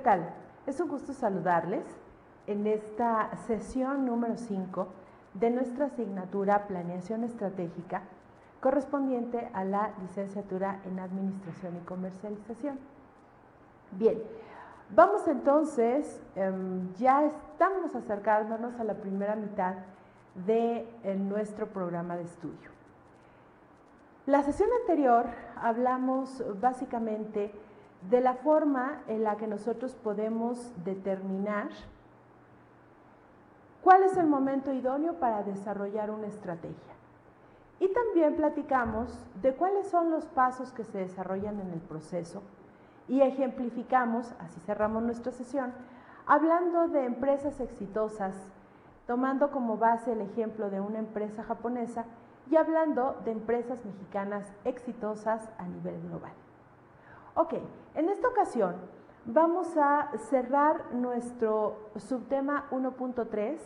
tal? Es un gusto saludarles en esta sesión número 5 de nuestra asignatura Planeación Estratégica, correspondiente a la licenciatura en Administración y Comercialización. Bien, vamos entonces, ya estamos acercándonos a la primera mitad de nuestro programa de estudio. La sesión anterior hablamos básicamente de la forma en la que nosotros podemos determinar cuál es el momento idóneo para desarrollar una estrategia. Y también platicamos de cuáles son los pasos que se desarrollan en el proceso y ejemplificamos, así cerramos nuestra sesión, hablando de empresas exitosas, tomando como base el ejemplo de una empresa japonesa y hablando de empresas mexicanas exitosas a nivel global. Ok, en esta ocasión vamos a cerrar nuestro subtema 1.3,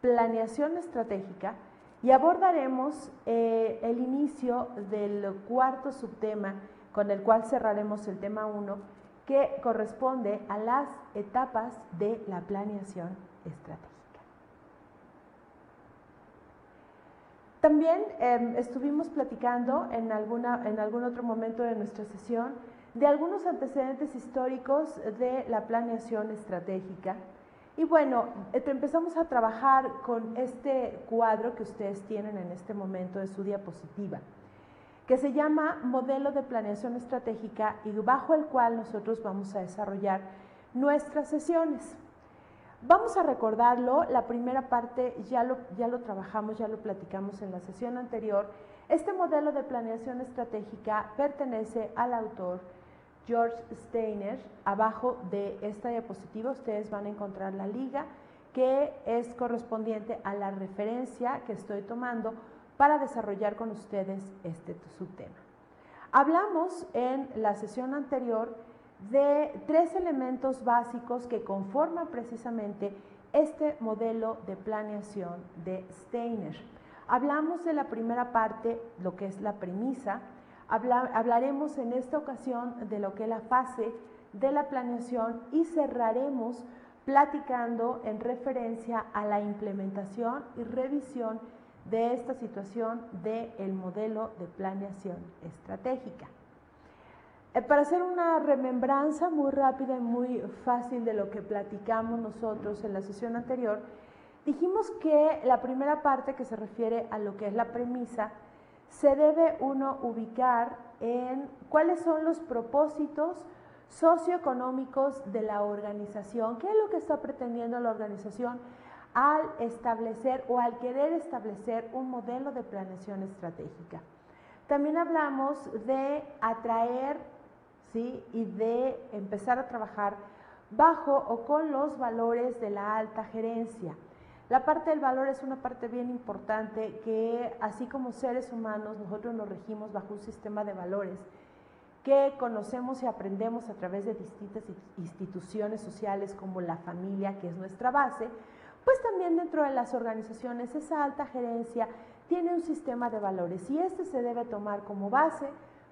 planeación estratégica, y abordaremos el inicio del cuarto subtema con el cual cerraremos el tema 1, que corresponde a las etapas de la planeación estratégica. También estuvimos platicando en algún otro momento de nuestra sesión de algunos antecedentes históricos de la planeación estratégica. Y bueno, empezamos a trabajar con este cuadro que ustedes tienen en este momento de su diapositiva, que se llama Modelo de Planeación Estratégica y bajo el cual nosotros vamos a desarrollar nuestras sesiones. Vamos a recordarlo, la primera parte ya lo trabajamos, ya lo platicamos en la sesión anterior. Este modelo de planeación estratégica pertenece al autor George Steiner. Abajo de esta diapositiva ustedes van a encontrar la liga que es correspondiente a la referencia que estoy tomando para desarrollar con ustedes este subtema. Hablamos en la sesión anterior de 3 elementos básicos que conforman precisamente este modelo de planeación de Steiner. Hablamos de la primera parte, lo que es la premisa. Hablaremos en esta ocasión de lo que es la fase de la planeación y cerraremos platicando en referencia a la implementación y revisión de esta situación del modelo de planeación estratégica. Para hacer una remembranza muy rápida y muy fácil de lo que platicamos nosotros en la sesión anterior, dijimos que la primera parte, que se refiere a lo que es la premisa, se debe uno ubicar en cuáles son los propósitos socioeconómicos de la organización, qué es lo que está pretendiendo la organización al establecer o al querer establecer un modelo de planeación estratégica. También hablamos de atraer, ¿sí?, y de empezar a trabajar bajo o con los valores de la alta gerencia. La parte del valor es una parte bien importante que, así como seres humanos, nosotros nos regimos bajo un sistema de valores que conocemos y aprendemos a través de distintas instituciones sociales como la familia, que es nuestra base. Pues también dentro de las organizaciones esa alta gerencia tiene un sistema de valores y este se debe tomar como base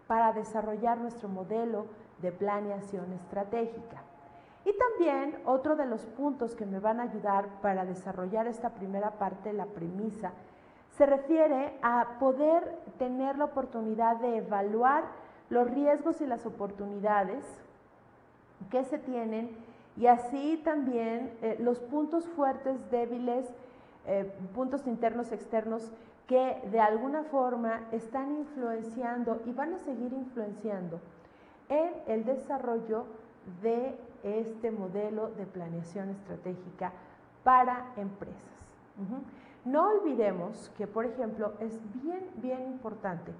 para desarrollar nuestro modelo de planeación estratégica. Y también otro de los puntos que me van a ayudar para desarrollar esta primera parte, la premisa, se refiere a poder tener la oportunidad de evaluar los riesgos y las oportunidades que se tienen y así también los puntos fuertes, débiles, puntos internos, externos, que de alguna forma están influenciando y van a seguir influenciando en el desarrollo de este modelo de planeación estratégica para empresas. No olvidemos que, por ejemplo, es bien importante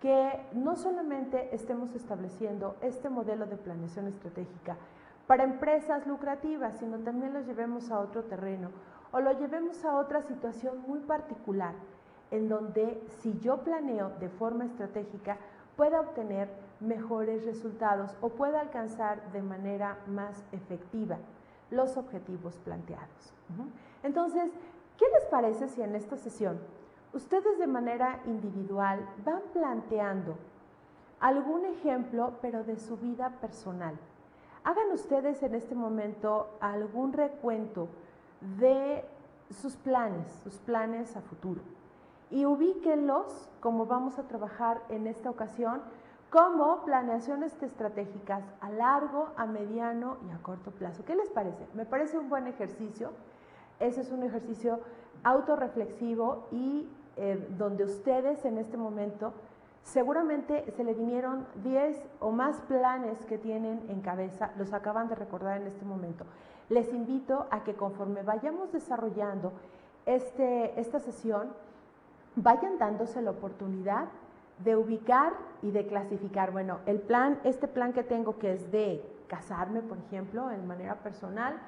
que no solamente estemos estableciendo este modelo de planeación estratégica para empresas lucrativas, sino también lo llevemos a otro terreno o lo llevemos a otra situación muy particular, en donde si yo planeo de forma estratégica pueda obtener mejores resultados o pueda alcanzar de manera más efectiva los objetivos planteados. Entonces, ¿qué les parece si en esta sesión ustedes de manera individual van planteando algún ejemplo, pero de su vida personal? hagan ustedes en este momento algún recuento de sus planes a futuro, y ubíquenlos, como vamos a trabajar en esta ocasión, como planeaciones estratégicas a largo, a mediano y a corto plazo. ¿Qué les parece? Me parece un buen ejercicio. Ese es un ejercicio autorreflexivo y donde ustedes en este momento seguramente se le vinieron 10 o más planes que tienen en cabeza, los acaban de recordar en este momento. Les invito a que conforme vayamos desarrollando esta sesión, vayan dándose la oportunidad de ubicar y de clasificar. Bueno, este plan que tengo, que es de casarme, por ejemplo, en manera personal,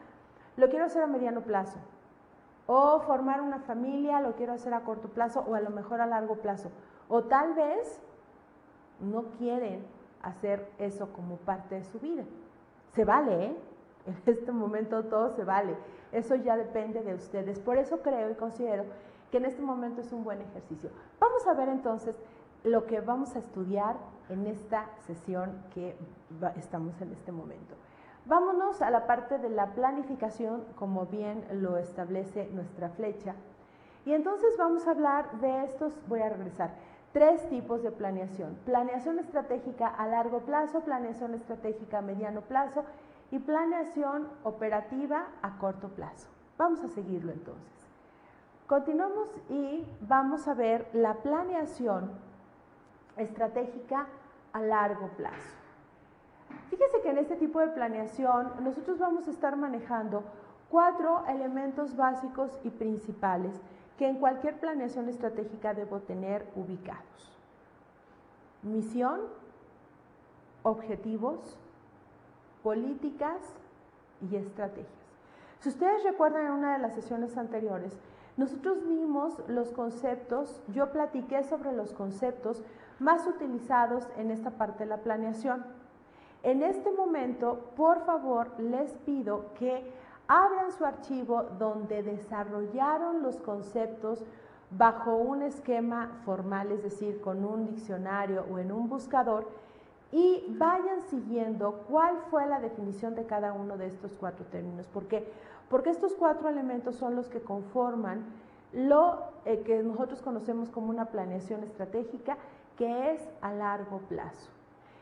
lo quiero hacer a mediano plazo. O formar una familia, lo quiero hacer a corto plazo o a lo mejor a largo plazo. O tal vez no quieren hacer eso como parte de su vida. Se vale, ¿eh? En este momento todo se vale. Eso ya depende de ustedes. Por eso creo y considero que en este momento es un buen ejercicio. Vamos a ver entonces lo que vamos a estudiar en esta sesión que estamos en este momento. Vámonos a la parte de la planificación, como bien lo establece nuestra flecha. Y entonces vamos a hablar de estos, voy a regresar, 3 tipos de planeación. Planeación estratégica a largo plazo, planeación estratégica a mediano plazo y planeación operativa a corto plazo. Vamos a seguirlo entonces. Continuamos y vamos a ver la planeación estratégica a largo plazo. Fíjense que en este tipo de planeación nosotros vamos a estar manejando 4 elementos básicos y principales que en cualquier planeación estratégica debo tener ubicados. Misión, objetivos, políticas y estrategias. Si ustedes recuerdan en una de las sesiones anteriores, nosotros vimos los conceptos, yo platiqué sobre los conceptos más utilizados en esta parte de la planeación. En este momento, por favor, les pido que abran su archivo donde desarrollaron los conceptos bajo un esquema formal, es decir, con un diccionario o en un buscador, y vayan siguiendo cuál fue la definición de cada uno de estos 4 términos. ¿Por qué? Porque estos 4 elementos son los que conforman lo que nosotros conocemos como una planeación estratégica, que es a largo plazo.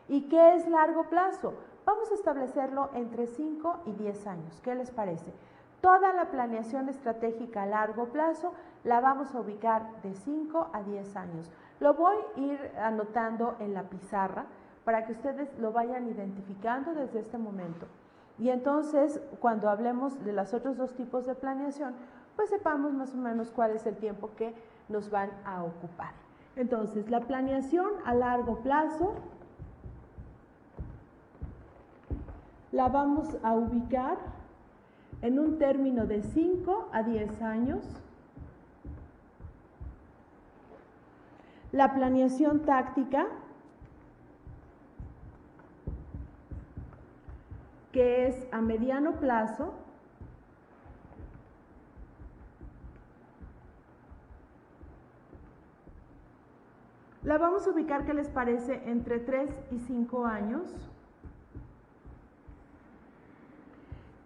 ¿Y qué es largo plazo? Vamos a establecerlo entre 5 y 10 años. ¿Qué les parece? Toda la planeación estratégica a largo plazo la vamos a ubicar de 5 a 10 años. Lo voy a ir anotando en la pizarra para que ustedes lo vayan identificando desde este momento. Y entonces, cuando hablemos de los otros 2 tipos de planeación, pues sepamos más o menos cuál es el tiempo que nos van a ocupar. Entonces, la planeación a largo plazo la vamos a ubicar en un término de 5 a 10 años. La planeación táctica, que es a mediano plazo, la vamos a ubicar, ¿qué les parece?, entre 3 y 5 años.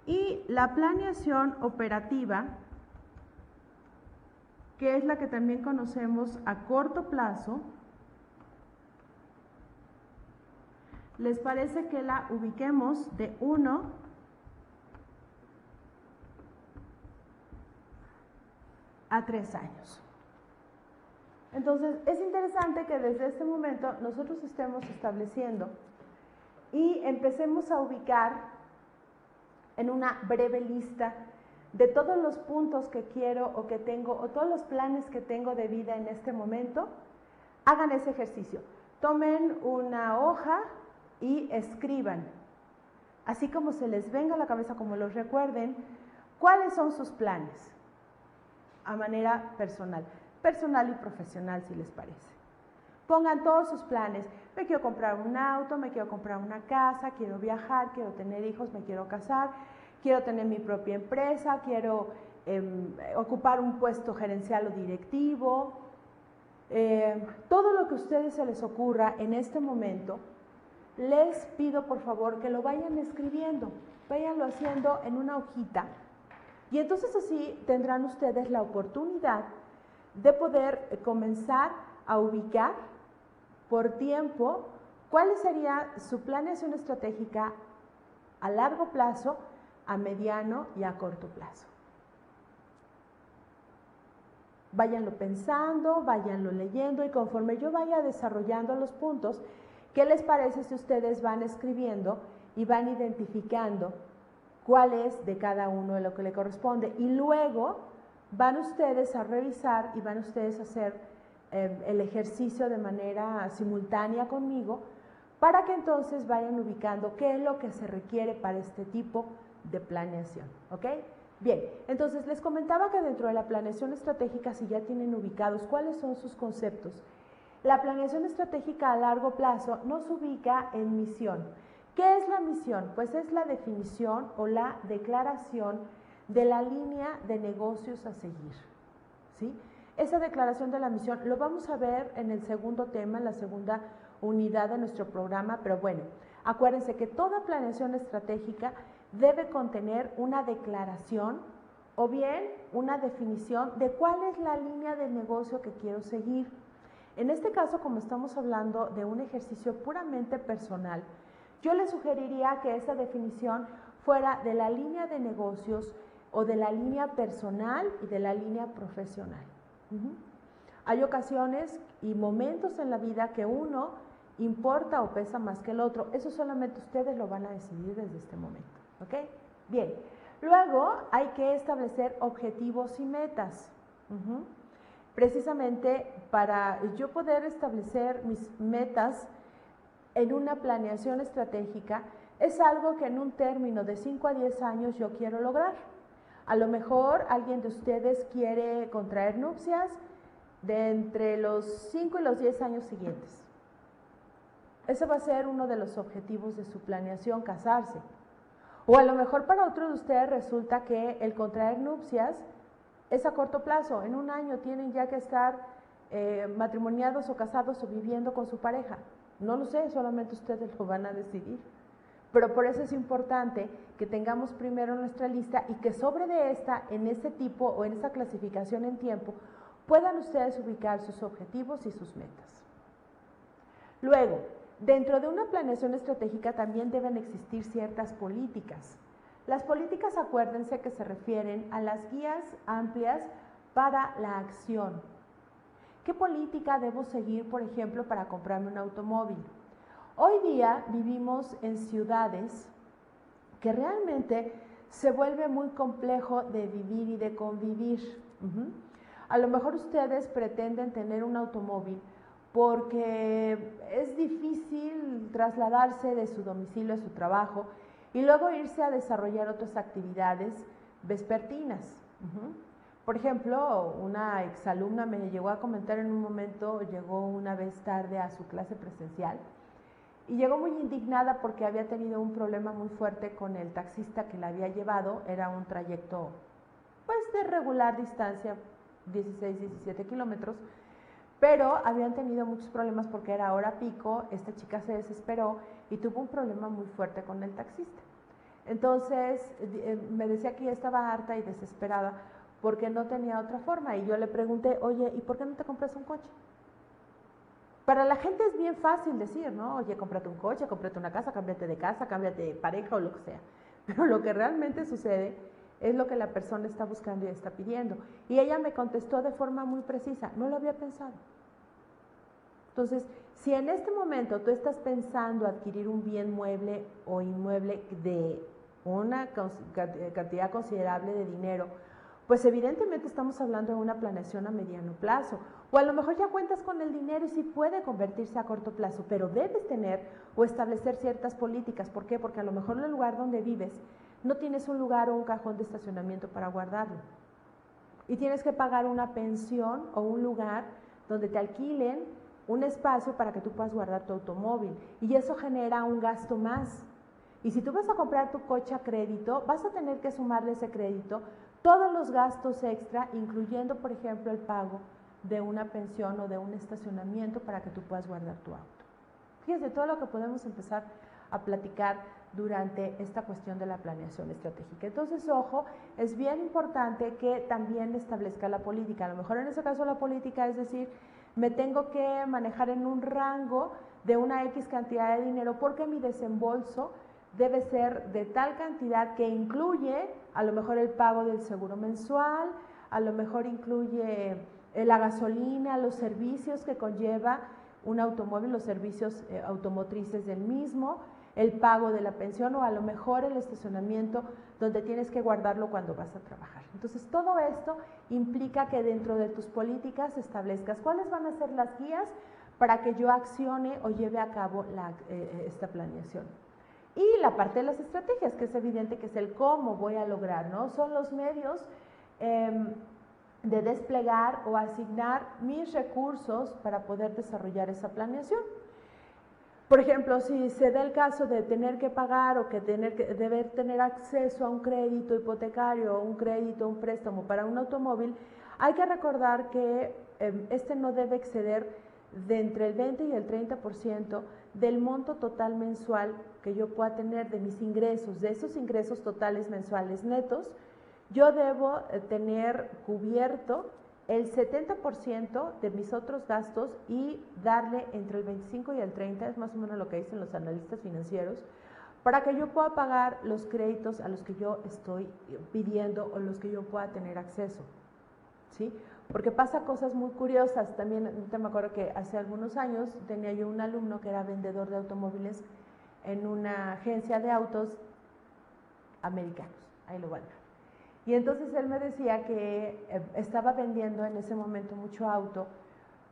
Y la planeación operativa, que es la que también conocemos a corto plazo, ¿les parece que la ubiquemos de 1 a 3 años? Entonces, es interesante que desde este momento nosotros estemos estableciendo y empecemos a ubicar en una breve lista de todos los puntos que quiero o que tengo o todos los planes que tengo de vida en este momento. Hagan ese ejercicio. Tomen una hoja y escriban, así como se les venga a la cabeza, como los recuerden, cuáles son sus planes a manera personal y profesional, si les parece. Pongan todos sus planes. Me quiero comprar un auto, me quiero comprar una casa, quiero viajar, quiero tener hijos, me quiero casar, quiero tener mi propia empresa, quiero ocupar un puesto gerencial o directivo. Todo lo que a ustedes se les ocurra en este momento, les pido por favor que lo vayan escribiendo, váyanlo haciendo en una hojita y entonces así tendrán ustedes la oportunidad de poder comenzar a ubicar por tiempo cuál sería su planeación estratégica a largo plazo, a mediano y a corto plazo. Váyanlo pensando, váyanlo leyendo y conforme yo vaya desarrollando los puntos, ¿qué les parece si ustedes van escribiendo y van identificando cuál es de cada uno de lo que le corresponde? Y luego van ustedes a revisar y van ustedes a hacer el ejercicio de manera simultánea conmigo para que entonces vayan ubicando qué es lo que se requiere para este tipo de planeación, ¿ok? Bien, entonces les comentaba que dentro de la planeación estratégica, si ya tienen ubicados cuáles son sus conceptos, la planeación estratégica a largo plazo nos ubica en misión. ¿Qué es la misión? Pues es la definición o la declaración de la línea de negocios a seguir, ¿sí? Esa declaración de la misión lo vamos a ver en el segundo tema, en la segunda unidad de nuestro programa, pero bueno, acuérdense que toda planeación estratégica debe contener una declaración o bien una definición de cuál es la línea de negocio que quiero seguir. En este caso, como estamos hablando de un ejercicio puramente personal, yo les sugeriría que esa definición fuera de la línea de negocios o de la línea personal y de la línea profesional. Hay ocasiones y momentos en la vida que uno importa o pesa más que el otro. Eso solamente ustedes lo van a decidir desde este momento. ¿Ok? Bien. Luego hay que establecer objetivos y metas. Precisamente para yo poder establecer mis metas en una planeación estratégica es algo que en un término de 5 a 10 años yo quiero lograr. A lo mejor alguien de ustedes quiere contraer nupcias de entre los 5 y los 10 años siguientes. Ese va a ser uno de los objetivos de su planeación, casarse. O a lo mejor para otros de ustedes resulta que el contraer nupcias es a corto plazo. En un año tienen ya que estar matrimoniados o casados o viviendo con su pareja. No lo sé, solamente ustedes lo van a decidir. Pero por eso es importante que tengamos primero nuestra lista y que sobre de esta, en este tipo o en esta clasificación en tiempo, puedan ustedes ubicar sus objetivos y sus metas. Luego, dentro de una planeación estratégica también deben existir ciertas políticas. Las políticas, acuérdense que se refieren a las guías amplias para la acción. ¿Qué política debo seguir, por ejemplo, para comprarme un automóvil? Hoy día vivimos en ciudades que realmente se vuelve muy complejo de vivir y de convivir. A lo mejor ustedes pretenden tener un automóvil porque es difícil trasladarse de su domicilio a su trabajo y luego irse a desarrollar otras actividades vespertinas. Por ejemplo, una exalumna me llegó a comentar en un momento, llegó una vez tarde a su clase presencial y llegó muy indignada porque había tenido un problema muy fuerte con el taxista que la había llevado. Era un trayecto pues de regular distancia, 16, 17 kilómetros, pero habían tenido muchos problemas porque era hora pico. Esta chica se desesperó y tuvo un problema muy fuerte con el taxista. Entonces me decía que ya estaba harta y desesperada porque no tenía otra forma, y yo le pregunté, oye, ¿y por qué no te compras un coche? Para la gente es bien fácil decir, ¿no? Oye, cómprate un coche, cómprate una casa, cámbiate de casa, cámbiate de pareja o lo que sea. Pero lo que realmente sucede es lo que la persona está buscando y está pidiendo. Y ella me contestó de forma muy precisa, no lo había pensado. Entonces, si en este momento tú estás pensando adquirir un bien mueble o inmueble de una cantidad considerable de dinero, pues evidentemente estamos hablando de una planeación a mediano plazo. O a lo mejor ya cuentas con el dinero y sí puede convertirse a corto plazo, pero debes tener o establecer ciertas políticas. ¿Por qué? Porque a lo mejor en el lugar donde vives no tienes un lugar o un cajón de estacionamiento para guardarlo. Y tienes que pagar una pensión o un lugar donde te alquilen un espacio para que tú puedas guardar tu automóvil. Y eso genera un gasto más. Y si tú vas a comprar tu coche a crédito, vas a tener que sumarle ese crédito todos los gastos extra, incluyendo, por ejemplo, el pago de una pensión o de un estacionamiento para que tú puedas guardar tu auto. Fíjense, todo lo que podemos empezar a platicar durante esta cuestión de la planeación estratégica. Entonces, ojo, es bien importante que también establezca la política. A lo mejor en ese caso la política es decir, me tengo que manejar en un rango de una X cantidad de dinero porque mi desembolso debe ser de tal cantidad que incluye a lo mejor el pago del seguro mensual, a lo mejor incluye la gasolina, los servicios que conlleva un automóvil, los servicios automotrices del mismo, el pago de la pensión o a lo mejor el estacionamiento donde tienes que guardarlo cuando vas a trabajar. Entonces, todo esto implica que dentro de tus políticas establezcas cuáles van a ser las guías para que yo accione o lleve a cabo esta planeación. Y la parte de las estrategias, que es evidente que es el cómo voy a lograr, ¿no? Son los medios de desplegar o asignar mis recursos para poder desarrollar esa planeación. Por ejemplo, si se da el caso de tener que pagar o que deber tener acceso a un crédito hipotecario, un crédito, un préstamo para un automóvil, hay que recordar que este no debe exceder de entre el 20 y el 30% del monto total mensual que yo pueda tener de mis ingresos, de esos ingresos totales mensuales netos. Yo debo tener cubierto el 70% de mis otros gastos y darle entre el 25 y el 30, es más o menos lo que dicen los analistas financieros, para que yo pueda pagar los créditos a los que yo estoy pidiendo o los que yo pueda tener acceso, ¿sí? Porque pasa cosas muy curiosas. También me acuerdo que hace algunos años tenía yo un alumno que era vendedor de automóviles en una agencia de autos americanos, ahí lo voy a dejar. Y entonces él me decía que estaba vendiendo en ese momento mucho auto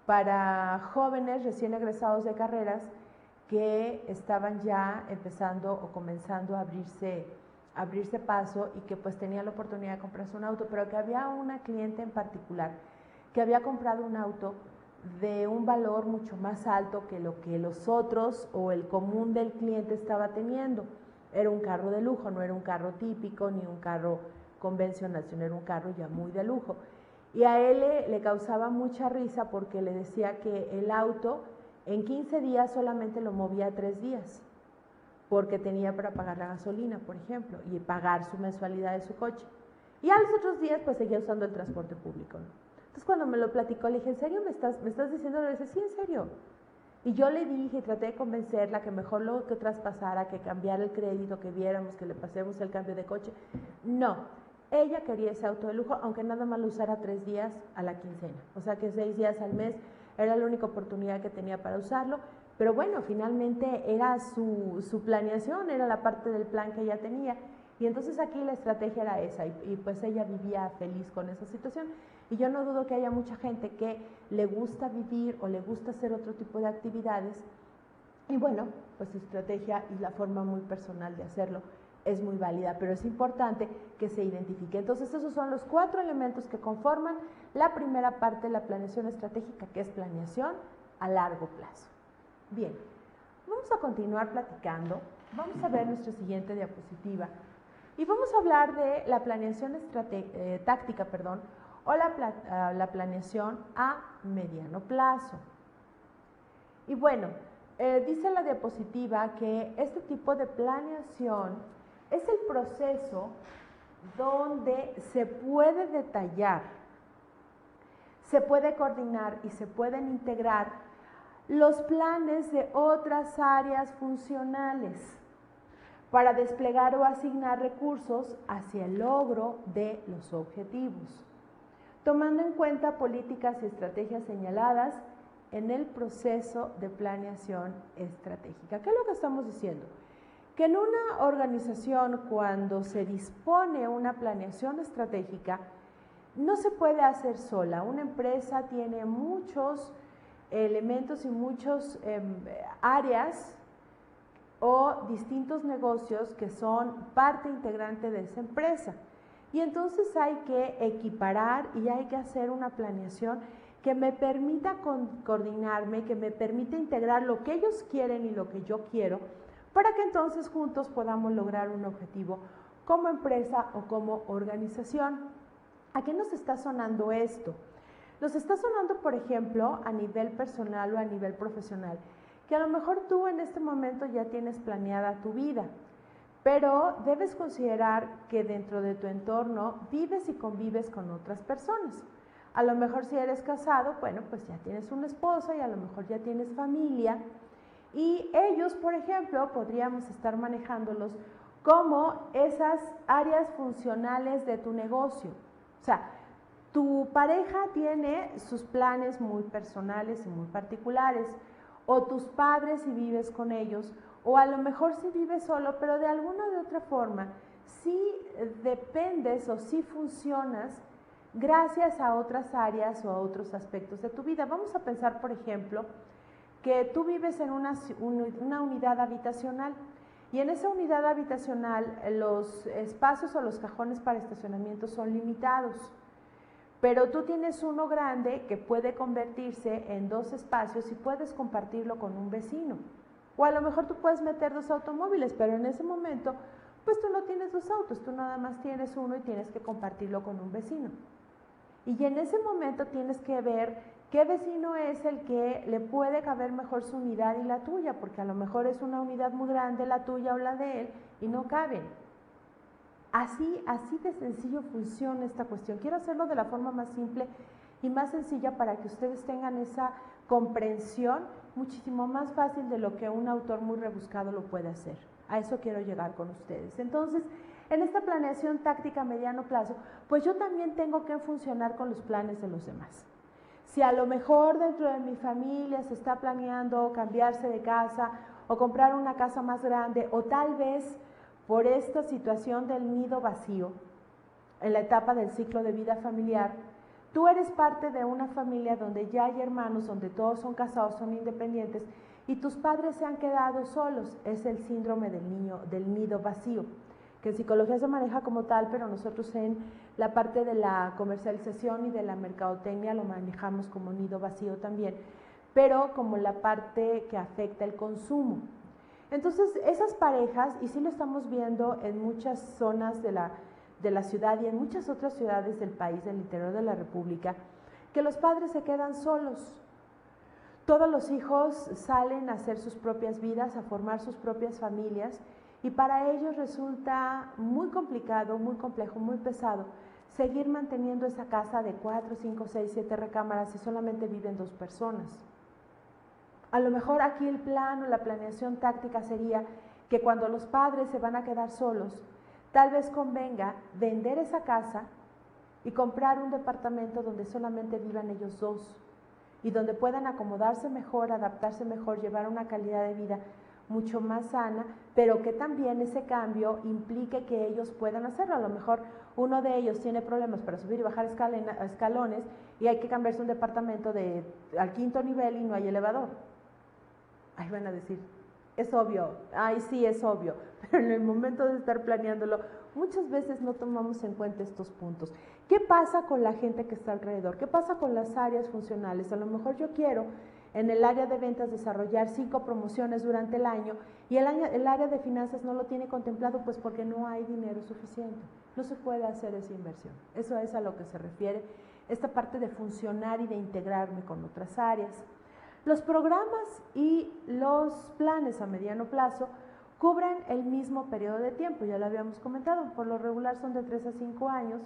para jóvenes recién egresados de carreras que estaban ya empezando o comenzando a abrirse paso y que pues tenían la oportunidad de comprarse un auto, pero que había una cliente en particular que había comprado un auto de un valor mucho más alto que lo que los otros o el común del cliente estaba teniendo. Era un carro de lujo, no era un carro típico ni un carro convencional, sino era un carro ya muy de lujo. Y a él le causaba mucha risa porque le decía que el auto en 15 días solamente lo movía 3 días, porque tenía para pagar la gasolina, por ejemplo, y pagar su mensualidad de su coche. Y a los otros días pues seguía usando el transporte público, ¿no? Entonces cuando me lo platicó le dije, ¿en serio me estás diciendo? Le dije, sí, en serio. Y yo le dije y traté de convencerla que mejor lo que traspasara, que cambiara el crédito, que viéramos, que le pasemos el cambio de coche. No, ella quería ese auto de lujo, aunque nada más lo usara 3 días a la quincena. O sea que 6 días al mes era la única oportunidad que tenía para usarlo. Pero bueno, finalmente era su planeación, era la parte del plan que ella tenía. Y entonces aquí la estrategia era esa, y pues ella vivía feliz con esa situación. Y yo no dudo que haya mucha gente que le gusta vivir o le gusta hacer otro tipo de actividades. Y bueno, pues su estrategia y la forma muy personal de hacerlo es muy válida, pero es importante que se identifique. Entonces esos son los 4 elementos que conforman la primera parte de la planeación estratégica, que es planeación a largo plazo. Bien, vamos a continuar platicando. Vamos a ver nuestra siguiente diapositiva y vamos a hablar de la planeación táctica, o la planeación a mediano plazo. Y bueno, dice la diapositiva que este tipo de planeación es el proceso donde se puede detallar, se puede coordinar y se pueden integrar los planes de otras áreas funcionales para desplegar o asignar recursos hacia el logro de los objetivos, tomando en cuenta políticas y estrategias señaladas en el proceso de planeación estratégica. ¿Qué es lo que estamos diciendo? Que en una organización, cuando se dispone una planeación estratégica, no se puede hacer sola. Una empresa tiene muchos elementos y muchas áreas o distintos negocios que son parte integrante de esa empresa. Y entonces hay que equiparar y hay que hacer una planeación que me permita coordinarme, que me permita integrar lo que ellos quieren y lo que yo quiero, para que entonces juntos podamos lograr un objetivo como empresa o como organización. ¿A qué nos está sonando esto? Nos está sonando, por ejemplo, a nivel personal o a nivel profesional, que a lo mejor tú en este momento ya tienes planeada tu vida, pero debes considerar que dentro de tu entorno vives y convives con otras personas. A lo mejor si eres casado, bueno, pues ya tienes una esposa y a lo mejor ya tienes familia, y ellos, por ejemplo, podríamos estar manejándolos como esas áreas funcionales de tu negocio. O sea, tu pareja tiene sus planes muy personales y muy particulares, o tus padres si vives con ellos, o a lo mejor si vives solo, pero de alguna u otra forma sí dependes o sí funcionas gracias a otras áreas o a otros aspectos de tu vida. Vamos a pensar, por ejemplo, que tú vives en una unidad habitacional, y en esa unidad habitacional los espacios o los cajones para estacionamiento son limitados, pero tú tienes uno grande que puede convertirse en 2 espacios y puedes compartirlo con un vecino. O a lo mejor tú puedes meter 2 automóviles, pero en ese momento pues tú no tienes 2 autos, tú nada más tienes uno y tienes que compartirlo con un vecino. Y en ese momento tienes que ver qué vecino es el que le puede caber mejor su unidad y la tuya, porque a lo mejor es una unidad muy grande la tuya o la de él y no caben. Así de sencillo funciona esta cuestión. Quiero hacerlo de la forma más simple y más sencilla para que ustedes tengan esa comprensión muchísimo más fácil de lo que un autor muy rebuscado lo puede hacer. A eso quiero llegar con ustedes. Entonces, en esta planeación táctica a mediano plazo, pues yo también tengo que funcionar con los planes de los demás. Si a lo mejor dentro de mi familia se está planeando cambiarse de casa o comprar una casa más grande, o tal vez por esta situación del nido vacío, en la etapa del ciclo de vida familiar, tú eres parte de una familia donde ya hay hermanos, donde todos son casados, son independientes, y tus padres se han quedado solos. Es el síndrome del nido vacío, que en psicología se maneja como tal, pero nosotros en la parte de la comercialización y de la mercadotecnia lo manejamos como nido vacío también, pero como la parte que afecta el consumo. Entonces, esas parejas, y sí lo estamos viendo en muchas zonas de la ciudad y en muchas otras ciudades del país, del interior de la República, que los padres se quedan solos. Todos los hijos salen a hacer sus propias vidas, a formar sus propias familias, y para ellos resulta muy complicado, muy complejo, muy pesado seguir manteniendo esa casa de 4, 5, 6, 7 recámaras si solamente viven 2 personas. A lo mejor aquí el plan o la planeación táctica sería que cuando los padres se van a quedar solos, tal vez convenga vender esa casa y comprar un departamento donde solamente vivan ellos 2 y donde puedan acomodarse mejor, adaptarse mejor, llevar una calidad de vida mucho más sana, pero que también ese cambio implique que ellos puedan hacerlo. A lo mejor uno de ellos tiene problemas para subir y bajar escalones y hay que cambiarse un departamento al 5.º nivel y no hay elevador. Ahí van a decir, es obvio, ay sí es obvio, pero en el momento de estar planeándolo, muchas veces no tomamos en cuenta estos puntos. ¿Qué pasa con la gente que está alrededor? ¿Qué pasa con las áreas funcionales? A lo mejor yo quiero en el área de ventas desarrollar 5 promociones durante el año y el área de finanzas no lo tiene contemplado, pues porque no hay dinero suficiente, no se puede hacer esa inversión. Eso es a lo que se refiere esta parte de funcionar y de integrarme con otras áreas. Los programas y los planes a mediano plazo cubren el mismo periodo de tiempo, ya lo habíamos comentado, por lo regular son de 3 a 5 años,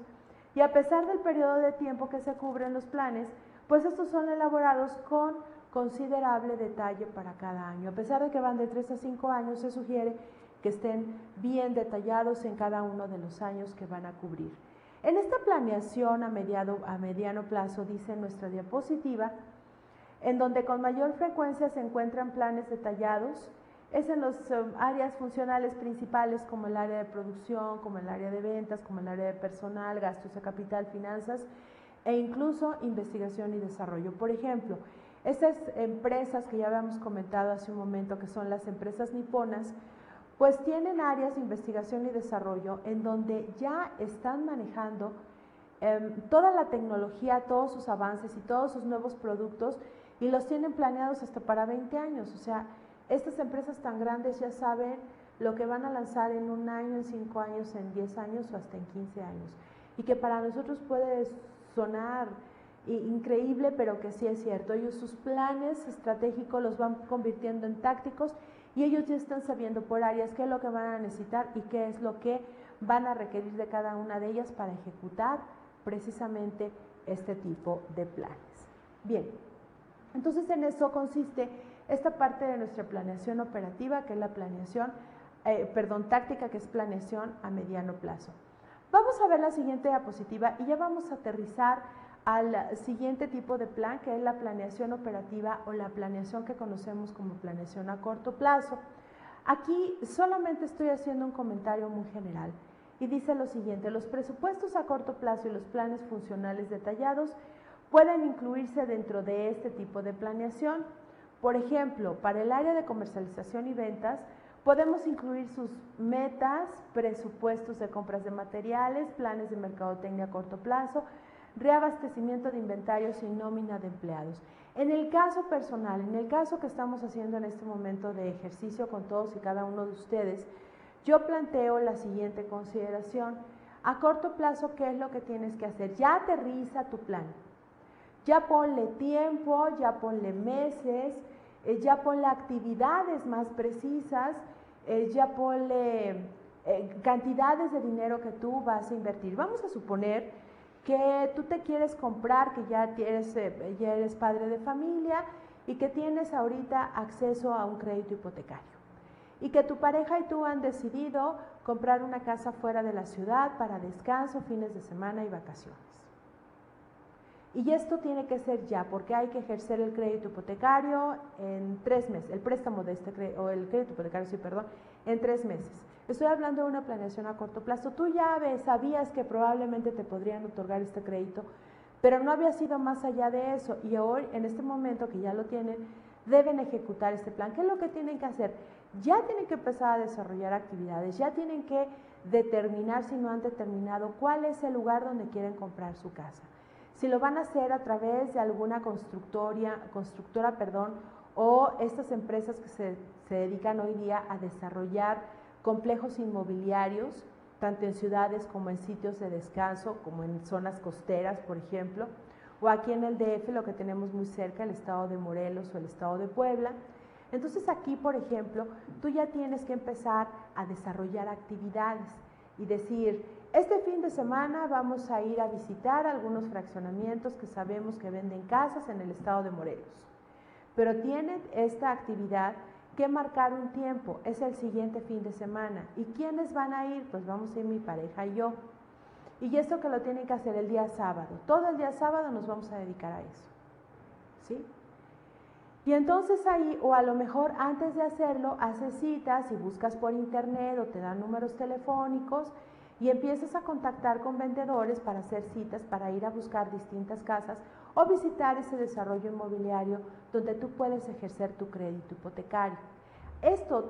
y a pesar del periodo de tiempo que se cubren los planes, pues estos son elaborados con considerable detalle para cada año. A pesar de que van de 3 a 5 años, se sugiere que estén bien detallados en cada uno de los años que van a cubrir. En esta planeación a mediano plazo, dice nuestra diapositiva, en donde con mayor frecuencia se encuentran planes detallados, es en las áreas funcionales principales como el área de producción, como el área de ventas, como el área de personal, gastos de capital, finanzas e incluso investigación y desarrollo. Por ejemplo, estas empresas que ya habíamos comentado hace un momento, que son las empresas niponas, pues tienen áreas de investigación y desarrollo en donde ya están manejando toda la tecnología, todos sus avances y todos sus nuevos productos, y los tienen planeados hasta para 20 años. O sea, estas empresas tan grandes ya saben lo que van a lanzar en 1 año, en 5 años, en 10 años o hasta en 15 años. Y que para nosotros puede sonar increíble, pero que sí es cierto. Ellos sus planes estratégicos los van convirtiendo en tácticos y ellos ya están sabiendo por áreas qué es lo que van a necesitar y qué es lo que van a requerir de cada una de ellas para ejecutar precisamente este tipo de planes. Bien, entonces en eso consiste esta parte de nuestra planeación operativa, que es la planeación, táctica, que es planeación a mediano plazo. Vamos a ver la siguiente diapositiva y ya vamos a aterrizar al siguiente tipo de plan, que es la planeación operativa o la planeación que conocemos como planeación a corto plazo. Aquí solamente estoy haciendo un comentario muy general y dice lo siguiente: los presupuestos a corto plazo y los planes funcionales detallados pueden incluirse dentro de este tipo de planeación. Por ejemplo, para el área de comercialización y ventas, podemos incluir sus metas, presupuestos de compras de materiales, planes de mercadotecnia a corto plazo, reabastecimiento de inventarios y nómina de empleados. En el caso personal, en el caso que estamos haciendo en este momento de ejercicio con todos y cada uno de ustedes, yo planteo la siguiente consideración. A corto plazo, ¿qué es lo que tienes que hacer? Ya aterriza tu plan. Ya ponle tiempo, ya ponle meses, ya ponle actividades más precisas, ya ponle cantidades de dinero que tú vas a invertir. Vamos a suponer que tú te quieres comprar, que ya eres padre de familia y que tienes ahorita acceso a un crédito hipotecario. Y que tu pareja y tú han decidido comprar una casa fuera de la ciudad para descanso, fines de semana y vacaciones. Y esto tiene que ser ya, porque hay que ejercer el crédito hipotecario en 3 meses, el préstamo de el crédito hipotecario, sí, perdón, en 3 meses. Estoy hablando de una planeación a corto plazo. Tú ya sabías que probablemente te podrían otorgar este crédito, pero no había sido más allá de eso. Y hoy, en este momento que ya lo tienen, deben ejecutar este plan. ¿Qué es lo que tienen que hacer? Ya tienen que empezar a desarrollar actividades, ya tienen que determinar, si no han determinado, cuál es el lugar donde quieren comprar su casa. Si lo van a hacer a través de alguna constructora, o estas empresas que se dedican hoy día a desarrollar complejos inmobiliarios, tanto en ciudades como en sitios de descanso, como en zonas costeras, por ejemplo, o aquí en el DF, lo que tenemos muy cerca, el estado de Morelos o el estado de Puebla. Entonces aquí, por ejemplo, tú ya tienes que empezar a desarrollar actividades y decir: este fin de semana vamos a ir a visitar algunos fraccionamientos que sabemos que venden casas en el estado de Morelos. Pero tienen esta actividad que marcar un tiempo, es el siguiente fin de semana. ¿Y quiénes van a ir? Pues vamos a ir mi pareja y yo. Y esto que lo tienen que hacer el día sábado. Todo el día sábado nos vamos a dedicar a eso. ¿Sí? Y entonces ahí, o a lo mejor antes de hacerlo, haces citas y buscas por internet o te dan números telefónicos y empiezas a contactar con vendedores para hacer citas, para ir a buscar distintas casas o visitar ese desarrollo inmobiliario donde tú puedes ejercer tu crédito hipotecario.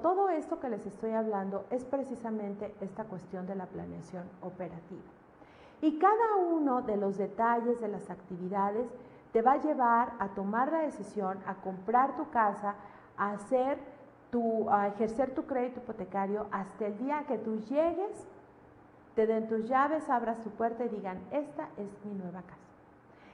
Todo esto que les estoy hablando es precisamente esta cuestión de la planeación operativa. Y cada uno de los detalles de las actividades te va a llevar a tomar la decisión, a comprar tu casa, a ejercer tu crédito hipotecario hasta el día que tú llegues, te den tus llaves, abras tu puerta y digan: esta es mi nueva casa.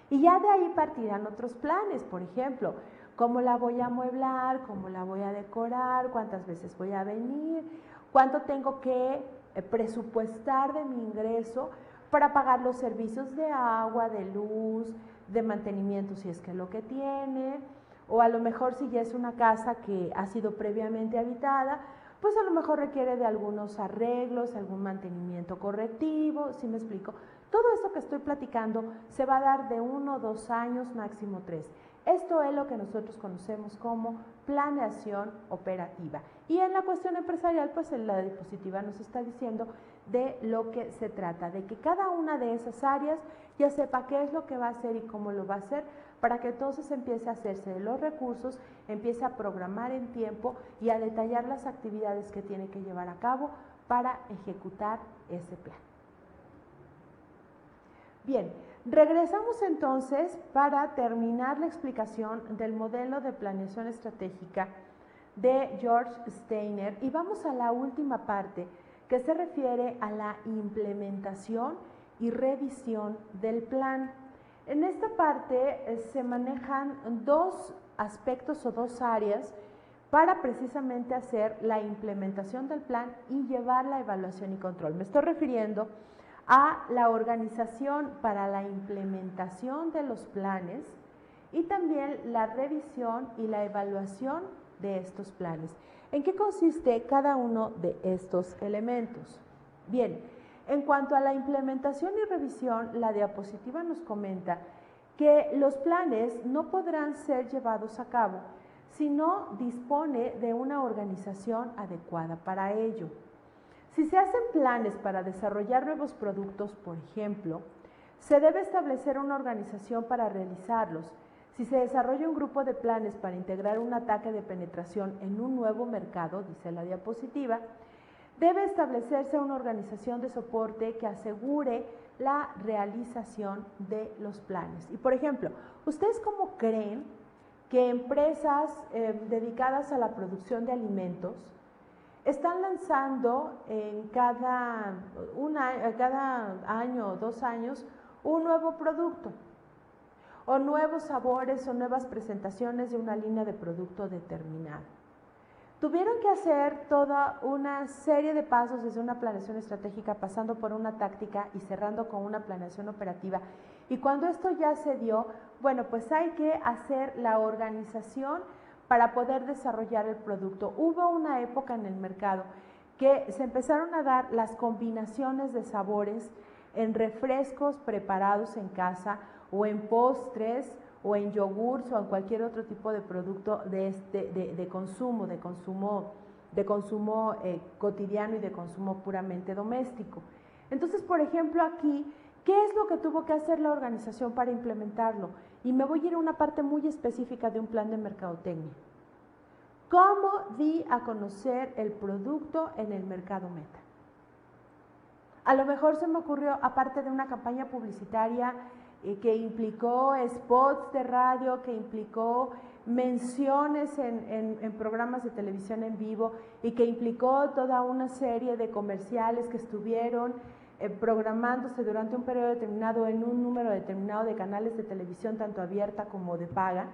Y ya de ahí partirán otros planes, por ejemplo, cómo la voy a amueblar, cómo la voy a decorar, cuántas veces voy a venir, cuánto tengo que presupuestar de mi ingreso para pagar los servicios de agua, de luz, de mantenimiento si es que es lo que tiene, o a lo mejor si ya es una casa que ha sido previamente habitada, pues a lo mejor requiere de algunos arreglos, algún mantenimiento correctivo, ¿sí me explico? Todo esto que estoy platicando se va a dar de 1 o 2 años, máximo 3. Esto es lo que nosotros conocemos como planeación operativa. Y en la cuestión empresarial, pues en la diapositiva nos está diciendo de lo que se trata, de que cada una de esas áreas ya sepa qué es lo que va a hacer y cómo lo va a hacer, para que entonces empiece a hacerse de los recursos, empiece a programar en tiempo y a detallar las actividades que tiene que llevar a cabo para ejecutar ese plan. Bien, regresamos entonces para terminar la explicación del modelo de planeación estratégica de George Steiner y vamos a la última parte que se refiere a la implementación y revisión del plan. En esta parte se manejan dos aspectos o dos áreas para precisamente hacer la implementación del plan y llevar la evaluación y control. Me estoy refiriendo a la organización para la implementación de los planes y también la revisión y la evaluación de estos planes. ¿En qué consiste cada uno de estos elementos? Bien, en cuanto a la implementación y revisión, la diapositiva nos comenta que los planes no podrán ser llevados a cabo si no dispone de una organización adecuada para ello. Si se hacen planes para desarrollar nuevos productos, por ejemplo, se debe establecer una organización para realizarlos. Si se desarrolla un grupo de planes para integrar un ataque de penetración en un nuevo mercado, dice la diapositiva, debe establecerse una organización de soporte que asegure la realización de los planes. Y por ejemplo, ¿ustedes cómo creen que empresas dedicadas a la producción de alimentos están lanzando cada año o 2 años un nuevo producto o nuevos sabores o nuevas presentaciones de una línea de producto determinada? Tuvieron que hacer toda una serie de pasos desde una planeación estratégica, pasando por una táctica y cerrando con una planeación operativa. Y cuando esto ya se dio, bueno, pues hay que hacer la organización para poder desarrollar el producto. Hubo una época en el mercado que se empezaron a dar las combinaciones de sabores en refrescos preparados en casa o en postres o en yogurts o en cualquier otro tipo de producto de consumo cotidiano y de consumo puramente doméstico. Entonces, por ejemplo, aquí, ¿qué es lo que tuvo que hacer la organización para implementarlo? Y me voy a ir a una parte muy específica de un plan de mercadotecnia. ¿Cómo di a conocer el producto en el mercado meta? A lo mejor se me ocurrió, aparte de una campaña publicitaria que implicó spots de radio, que implicó menciones en programas de televisión en vivo y que implicó toda una serie de comerciales que estuvieron programándose durante un periodo determinado en un número determinado de canales de televisión, tanto abierta como de paga.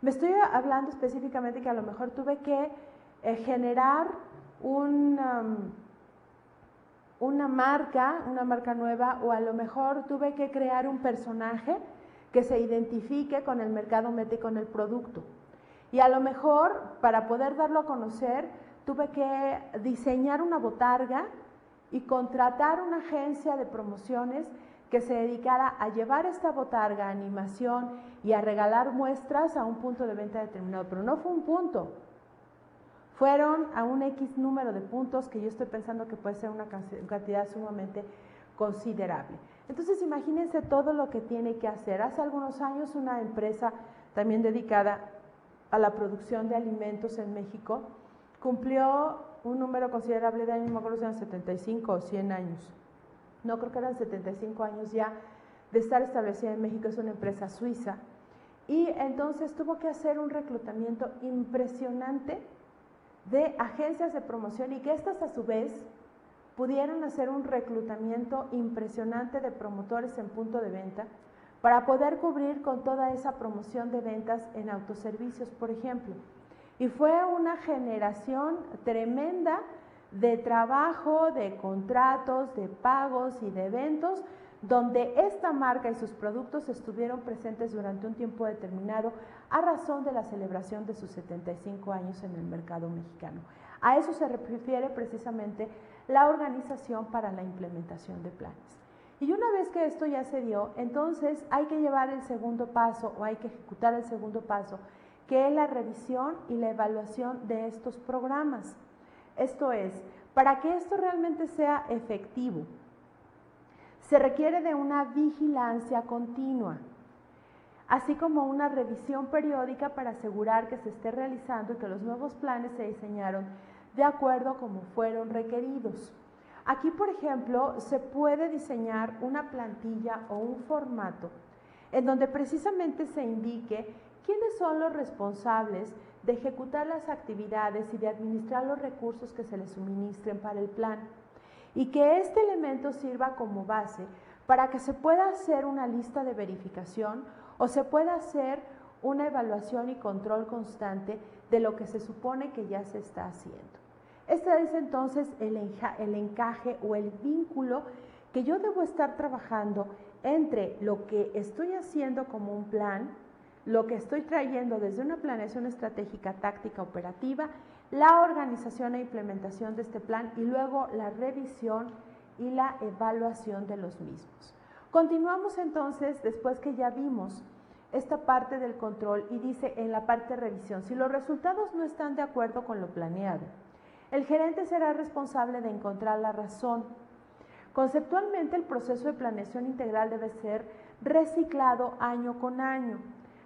Me estoy hablando específicamente que a lo mejor tuve que generar una marca nueva, o a lo mejor tuve que crear un personaje que se identifique con el mercado meta y con el producto. Y a lo mejor, para poder darlo a conocer, tuve que diseñar una botarga y contratar una agencia de promociones que se dedicara a llevar esta botarga, animación y a regalar muestras a un punto de venta determinado. Pero no fue un punto, fueron a un X número de puntos que yo estoy pensando que puede ser una cantidad sumamente considerable. Entonces, imagínense todo lo que tiene que hacer. Hace algunos años una empresa también dedicada a la producción de alimentos en México cumplió un número considerable de años, no me acuerdo si eran 75 o 100 años. No, creo que eran 75 años ya de estar establecida en México. Es una empresa suiza. Y entonces tuvo que hacer un reclutamiento impresionante de agencias de promoción y que estas a su vez pudieran hacer un reclutamiento impresionante de promotores en punto de venta para poder cubrir con toda esa promoción de ventas en autoservicios, por ejemplo. Y fue una generación tremenda de trabajo, de contratos, de pagos y de eventos, donde esta marca y sus productos estuvieron presentes durante un tiempo determinado a razón de la celebración de sus 75 años en el mercado mexicano. A eso se refiere precisamente la organización para la implementación de planes. Y una vez que esto ya se dio, entonces hay que llevar el segundo paso o hay que ejecutar el segundo paso, que es la revisión y la evaluación de estos programas. Esto es, para que esto realmente sea efectivo, se requiere de una vigilancia continua, así como una revisión periódica para asegurar que se esté realizando y que los nuevos planes se diseñaron de acuerdo a como fueron requeridos. Aquí, por ejemplo, se puede diseñar una plantilla o un formato en donde precisamente se indique quiénes son los responsables de ejecutar las actividades y de administrar los recursos que se les suministren para el plan, y que este elemento sirva como base para que se pueda hacer una lista de verificación o se pueda hacer una evaluación y control constante de lo que se supone que ya se está haciendo. Este es entonces el encaje o el vínculo que yo debo estar trabajando entre lo que estoy haciendo como un plan, lo que estoy trayendo desde una planeación estratégica, táctica, operativa, la organización e implementación de este plan y luego la revisión y la evaluación de los mismos. Continuamos entonces, después que ya vimos esta parte del control, y dice en la parte de revisión, si los resultados no están de acuerdo con lo planeado, el gerente será responsable de encontrar la razón. Conceptualmente, el proceso de planeación integral debe ser reciclado año con año.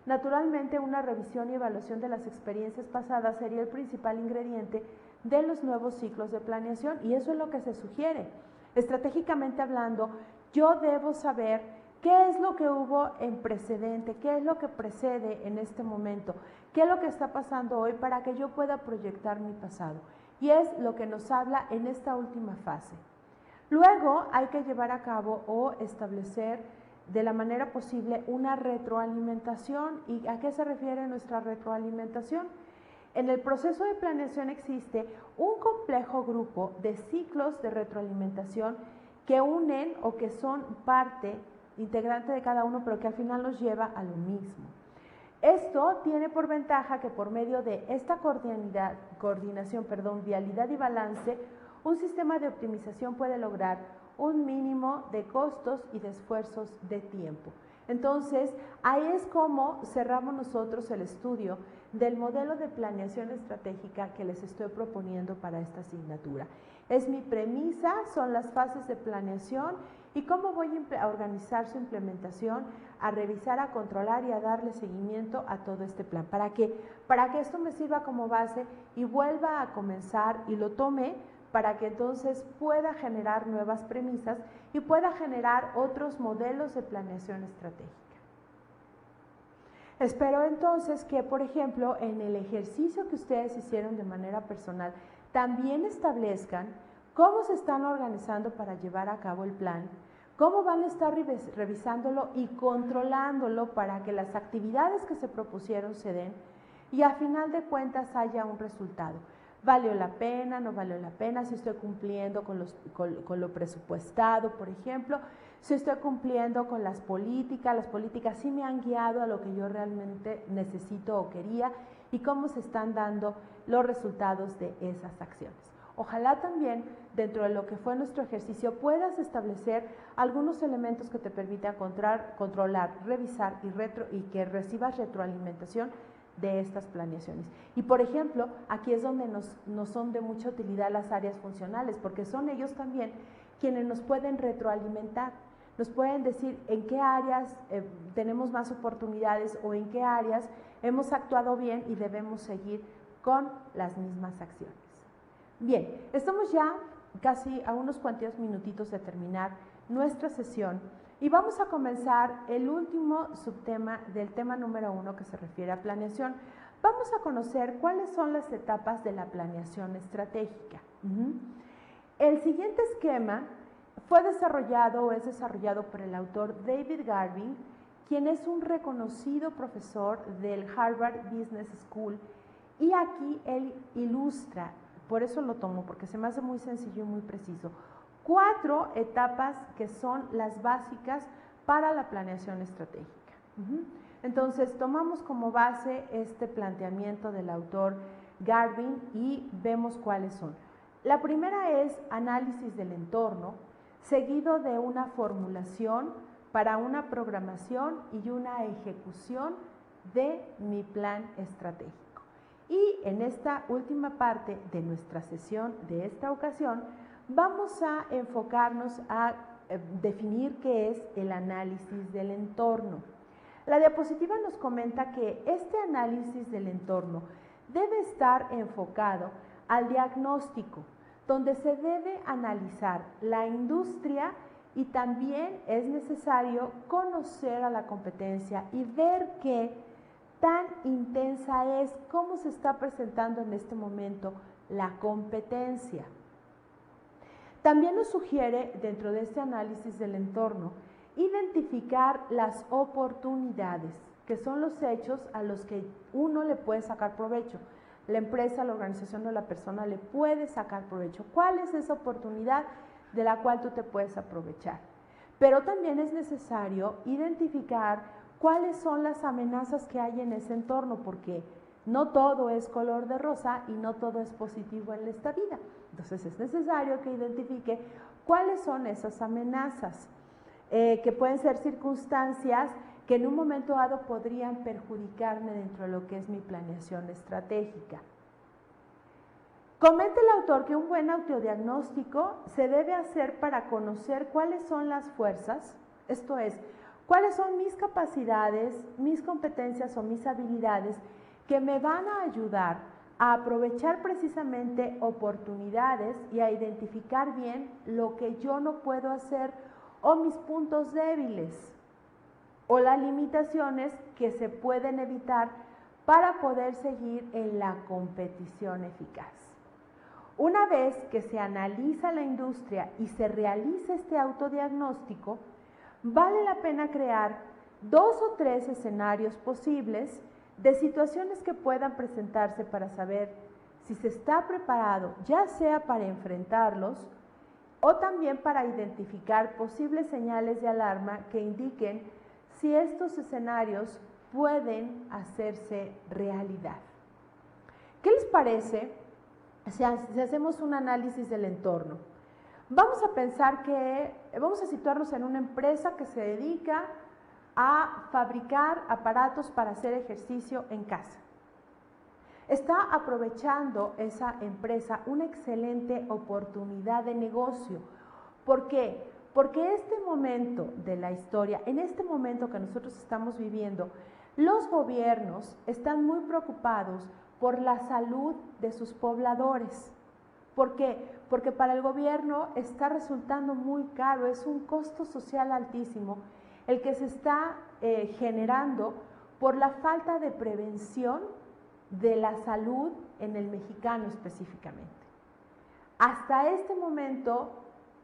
Naturalmente, una revisión y evaluación de las experiencias pasadas sería el principal ingrediente de los nuevos ciclos de planeación, y eso es lo que se sugiere. Estratégicamente hablando, yo debo saber qué es lo que hubo en precedente, qué es lo que precede en este momento, qué es lo que está pasando hoy para que yo pueda proyectar mi pasado. Y es lo que nos habla en esta última fase. Luego hay que llevar a cabo o establecer de la manera posible una retroalimentación. ¿Y a qué se refiere nuestra retroalimentación? En el proceso de planeación existe un complejo grupo de ciclos de retroalimentación que unen o que son parte integrante de cada uno, pero que al final nos lleva a lo mismo. Esto tiene por ventaja que por medio de esta coordinación, vialidad y balance, un sistema de optimización puede lograr un mínimo de costos y de esfuerzos de tiempo. Entonces, ahí es como cerramos nosotros el estudio del modelo de planeación estratégica que les estoy proponiendo para esta asignatura. Es mi premisa, son las fases de planeación y cómo voy a organizar su implementación, a revisar, a controlar y a darle seguimiento a todo este plan. Para que esto me sirva como base y vuelva a comenzar y lo tome para que entonces pueda generar nuevas premisas y pueda generar otros modelos de planeación estratégica. Espero entonces que, por ejemplo, en el ejercicio que ustedes hicieron de manera personal, también establezcan cómo se están organizando para llevar a cabo el plan, cómo van a estar revisándolo y controlándolo para que las actividades que se propusieron se den y a final de cuentas haya un resultado. ¿Valió la pena? ¿No valió la pena? Si estoy cumpliendo con lo presupuestado, por ejemplo, si estoy cumpliendo con las políticas sí me han guiado a lo que yo realmente necesito o quería y cómo se están dando los resultados de esas acciones. Ojalá también dentro de lo que fue nuestro ejercicio puedas establecer algunos elementos que te permitan controlar, revisar y que recibas retroalimentación de estas planeaciones. Y por ejemplo, aquí es donde nos son de mucha utilidad las áreas funcionales, porque son ellos también quienes nos pueden retroalimentar, nos pueden decir en qué áreas tenemos más oportunidades o en qué áreas hemos actuado bien y debemos seguir con las mismas acciones. Bien, estamos ya casi a unos cuantos minutitos de terminar nuestra sesión y vamos a comenzar el último subtema del tema número 1 que se refiere a planeación. Vamos a conocer cuáles son las etapas de la planeación estratégica. El siguiente esquema fue desarrollado o es desarrollado por el autor David Garvin, quien es un reconocido profesor del Harvard Business School, y aquí él ilustra, por eso lo tomo, porque se me hace muy sencillo y muy preciso, 4 etapas que son las básicas para la planeación estratégica. Entonces, tomamos como base este planteamiento del autor Garvin y vemos cuáles son. La primera es análisis del entorno, seguido de una formulación para una programación y una ejecución de mi plan estratégico. Y en esta última parte de nuestra sesión de esta ocasión, vamos a enfocarnos a definir qué es el análisis del entorno. La diapositiva nos comenta que este análisis del entorno debe estar enfocado al diagnóstico, donde se debe analizar la industria y también es necesario conocer a la competencia y ver qué tan intensa es, cómo se está presentando en este momento la competencia. También nos sugiere, dentro de este análisis del entorno, identificar las oportunidades, que son los hechos a los que uno le puede sacar provecho. La empresa, la organización o la persona le puede sacar provecho. ¿Cuál es esa oportunidad de la cual tú te puedes aprovechar? Pero también es necesario identificar cuáles son las amenazas que hay en ese entorno, porque no todo es color de rosa y no todo es positivo en esta vida. Entonces es necesario que identifique cuáles son esas amenazas, que pueden ser circunstancias que en un momento dado podrían perjudicarme dentro de lo que es mi planeación estratégica. Comenta el autor que un buen autodiagnóstico se debe hacer para conocer cuáles son las fuerzas, esto es, cuáles son mis capacidades, mis competencias o mis habilidades que me van a ayudar a aprovechar precisamente oportunidades y a identificar bien lo que yo no puedo hacer o mis puntos débiles o las limitaciones que se pueden evitar para poder seguir en la competición eficaz. Una vez que se analiza la industria y se realiza este autodiagnóstico, vale la pena crear 2 o 3 escenarios posibles de situaciones que puedan presentarse para saber si se está preparado, ya sea para enfrentarlos o también para identificar posibles señales de alarma que indiquen si estos escenarios pueden hacerse realidad. ¿Qué les parece si hacemos un análisis del entorno? Vamos a pensar que, vamos a situarnos en una empresa que se dedica a fabricar aparatos para hacer ejercicio en casa. Está aprovechando esa empresa una excelente oportunidad de negocio. ¿Por qué? Porque este momento de la historia, en este momento que nosotros estamos viviendo, los gobiernos están muy preocupados por la salud de sus pobladores. ¿Por qué? Porque para el gobierno está resultando muy caro, es un costo social altísimo el que se está generando por la falta de prevención de la salud en el mexicano específicamente. Hasta este momento,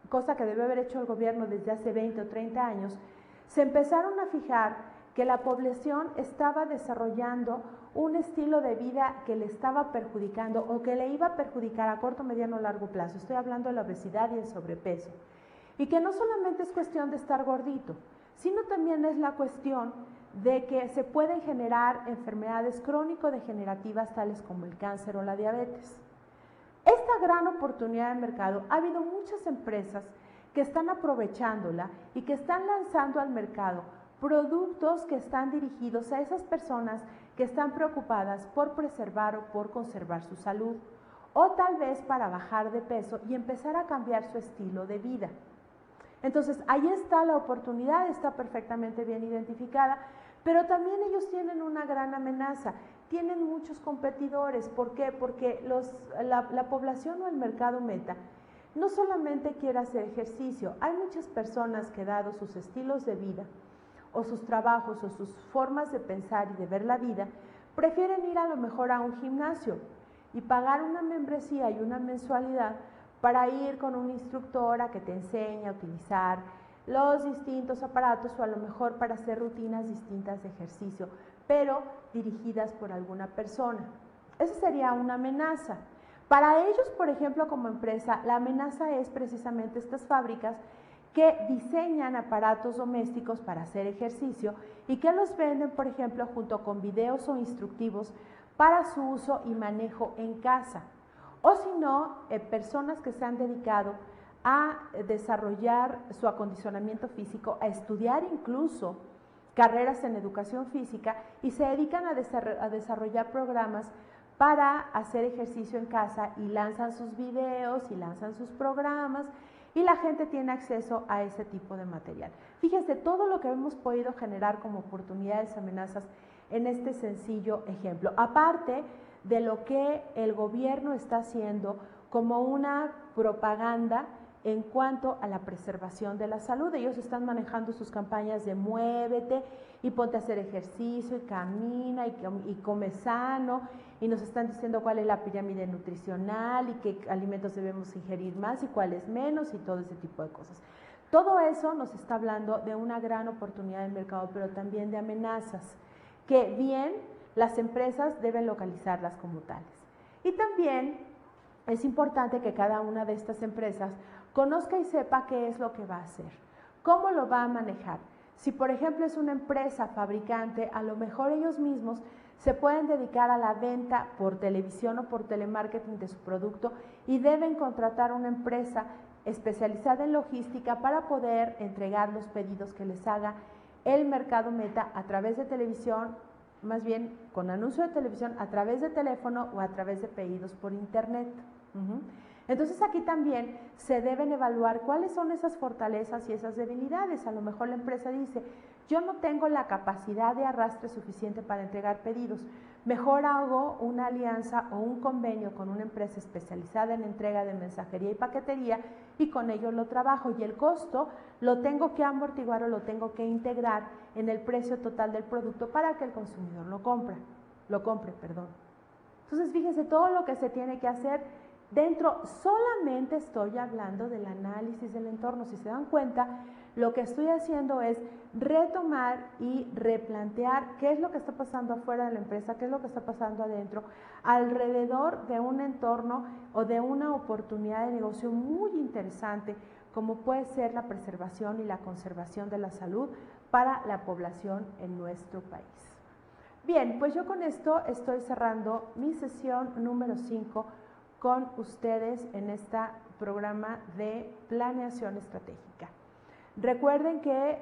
cosa que debe haber hecho el gobierno desde hace 20 o 30 años, se empezaron a fijar que la población estaba desarrollando un estilo de vida que le estaba perjudicando o que le iba a perjudicar a corto, mediano o largo plazo. Estoy hablando de la obesidad y el sobrepeso. Y que no solamente es cuestión de estar gordito, sino también es la cuestión de que se pueden generar enfermedades crónico-degenerativas tales como el cáncer o la diabetes. Esta gran oportunidad de mercado, ha habido muchas empresas que están aprovechándola y que están lanzando al mercado productos que están dirigidos a esas personas que están preocupadas por preservar o por conservar su salud, o tal vez para bajar de peso y empezar a cambiar su estilo de vida. Entonces, ahí está la oportunidad, está perfectamente bien identificada, pero también ellos tienen una gran amenaza, tienen muchos competidores. ¿Por qué? Porque la población o el mercado meta no solamente quiere hacer ejercicio, hay muchas personas que, dado sus estilos de vida, o sus trabajos, o sus formas de pensar y de ver la vida, prefieren ir a lo mejor a un gimnasio y pagar una membresía y una mensualidad para ir con una instructora que te enseña a utilizar los distintos aparatos, o a lo mejor para hacer rutinas distintas de ejercicio, pero dirigidas por alguna persona. Esa sería una amenaza. Para ellos, por ejemplo, como empresa, la amenaza es precisamente estas fábricas que diseñan aparatos domésticos para hacer ejercicio y que los venden, por ejemplo, junto con videos o instructivos para su uso y manejo en casa. O si no, personas que se han dedicado a desarrollar su acondicionamiento físico, a estudiar incluso carreras en educación física y se dedican a desarrollar programas para hacer ejercicio en casa y lanzan sus videos y lanzan sus programas y la gente tiene acceso a ese tipo de material. Fíjense todo lo que hemos podido generar como oportunidades, amenazas en este sencillo ejemplo. Aparte de lo que el gobierno está haciendo como una propaganda en cuanto a la preservación de la salud. Ellos están manejando sus campañas de muévete y ponte a hacer ejercicio y camina y come sano, y nos están diciendo cuál es la pirámide nutricional y qué alimentos debemos ingerir más y cuáles menos y todo ese tipo de cosas. Todo eso nos está hablando de una gran oportunidad de mercado, pero también de amenazas, que bien las empresas deben localizarlas como tales. Y también es importante que cada una de estas empresas conozca y sepa qué es lo que va a hacer, cómo lo va a manejar. Si por ejemplo es una empresa fabricante, a lo mejor ellos mismos se pueden dedicar a la venta por televisión o por telemarketing de su producto y deben contratar una empresa especializada en logística para poder entregar los pedidos que les haga el mercado meta a través de televisión, más bien con anuncio de televisión, a través de teléfono o a través de pedidos por internet. Entonces aquí también se deben evaluar cuáles son esas fortalezas y esas debilidades. A lo mejor la empresa dice, yo no tengo la capacidad de arrastre suficiente para entregar pedidos, mejor hago una alianza o un convenio con una empresa especializada en entrega de mensajería y paquetería y con ello lo trabajo y el costo lo tengo que amortiguar o lo tengo que integrar en el precio total del producto para que el consumidor lo compre. Entonces fíjense todo lo que se tiene que hacer dentro. Solamente estoy hablando del análisis del entorno. Si se dan cuenta, lo que estoy haciendo es retomar y replantear qué es lo que está pasando afuera de la empresa, qué es lo que está pasando adentro, alrededor de un entorno o de una oportunidad de negocio muy interesante, como puede ser la preservación y la conservación de la salud para la población en nuestro país. Bien, pues yo con esto estoy cerrando mi sesión número 5 con ustedes en este programa de planeación estratégica. Recuerden que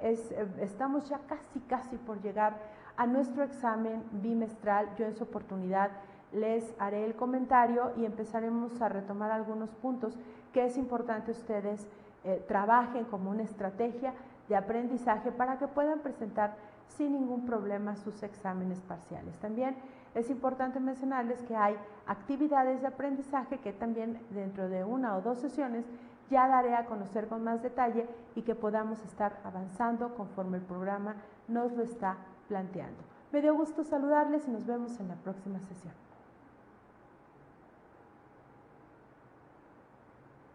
estamos ya casi por llegar a nuestro examen bimestral. Yo en su oportunidad les haré el comentario y empezaremos a retomar algunos puntos que es importante ustedes trabajen como una estrategia de aprendizaje para que puedan presentar sin ningún problema sus exámenes parciales. También es importante mencionarles que hay actividades de aprendizaje que también dentro de 1 o 2 sesiones ya daré a conocer con más detalle y que podamos estar avanzando conforme el programa nos lo está planteando. Me dio gusto saludarles y nos vemos en la próxima sesión.